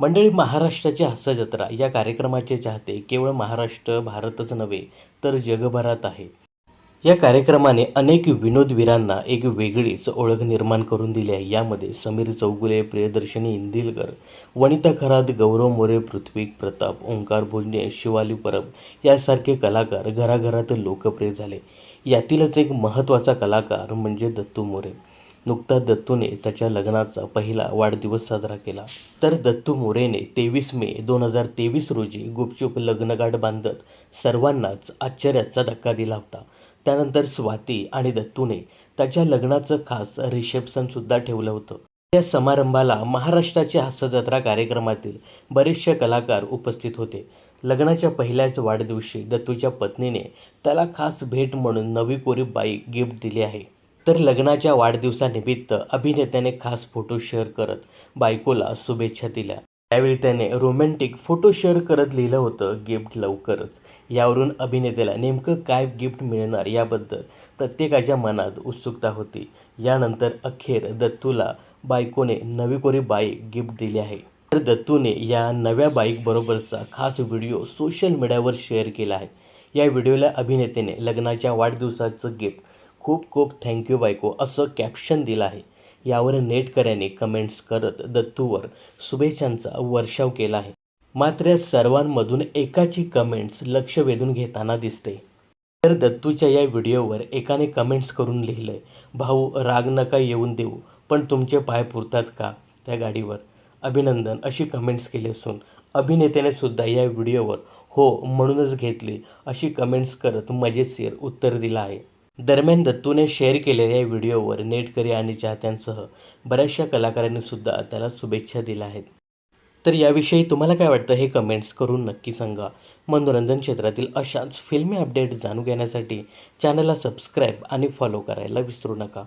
मंडळी, महाराष्ट्राची हास्यजत्रा या कार्यक्रमाचे चाहते केवळ महाराष्ट्र, भारतच नव्हे तर जगभरात आहे. या कार्यक्रमाने अनेक विनोदवीरांना एक वेगळीच ओळख निर्माण करून दिली आहे. यामध्ये समीर चौगुले, प्रियदर्शनी इंदिलकर, वनिता खरात, गौरव मोरे, पृथ्वी प्रताप, ओंकार भोजने, शिवाली परब यासारखे कलाकार घराघरात लोकप्रिय झाले. यातीलच एक महत्त्वाचा कलाकार म्हणजे दत्तू मोरे. नुकताच दत्तूने त्याच्या लग्नाचा पहिला वाढदिवस साजरा केला. तर दत्तू मोरेने 23 मे 2023 रोजी गुपचूप लग्नगाठ बांधत सर्वांनाच आश्चर्याचा धक्का दिला होता. त्यानंतर स्वाती आणि दत्तूने त्याच्या लग्नाचं खास रिसेप्शनसुद्धा ठेवलं होतं. या समारंभाला महाराष्ट्राची हास्यजत्रा कार्यक्रमातील बरेचसे कलाकार उपस्थित होते. लग्नाच्या पहिल्याच वाढदिवशी दत्तूच्या पत्नीने त्याला खास भेट म्हणून नवी कोरी बाईक गिफ्ट दिली आहे. तर लग्नाच्या वाढदिवसानिमित्त अभिनेत्याने खास फोटो शेअर करत बायकोला शुभेच्छा दिल्या. त्यावेळी त्याने रोमॅन्टिक फोटो शेअर करत लिहिलं होतं, गिफ्ट लवकरच. यावरून अभिनेत्याला नेमकं काय गिफ्ट मिळणार याबद्दल प्रत्येकाच्या मनात उत्सुकता होती. यानंतर अखेर दत्तूला बायकोने नवी कोरी बाईक गिफ्ट दिली आहे. तर दत्तूने या नव्या बाईकबरोबरचा खास व्हिडिओ सोशल मीडियावर शेअर केला आहे. या व्हिडिओला अभिनेत्याने लग्नाच्या वाढदिवसाचं गिफ्ट खूप खूप थँक्यू बायको असं कॅप्शन दिलं आहे. यावर नेटकऱ्यांनी कमेंट्स करत दत्तूवर शुभेच्छांचा वर्षाव केला आहे. मात्र या सर्वांमधून एकाची कमेंट्स लक्ष वेधून घेताना दिसते. तर दत्तूच्या या व्हिडिओवर एकाने कमेंट्स करून लिहिलंय, भाऊ राग नका येऊन देऊ, पण तुमचे पाय पुरतात का त्या गाडीवर? अभिनंदन अशी कमेंट्स केली असून अभिनेत्याने सुद्धा या व्हिडिओवर हो म्हणूनच घेतली अशी कमेंट्स करत मजेशीर उत्तर दिलं आहे. दरम्यान दत्तूने शेअर केलेल्या या व्हिडिओवर नेटकरी आणि चाहत्यांसह बऱ्याचशा कलाकारांनी सुद्धा त्याला शुभेच्छा दिल्या आहेत. तर याविषयी तुम्हाला काय वाटतं हे कमेंट्स करून नक्की सांगा. मनोरंजन क्षेत्रातील अशाच फिल्मी अपडेट जाणून घेण्यासाठी चॅनलला सबस्क्राईब आणि फॉलो करायला विसरू नका.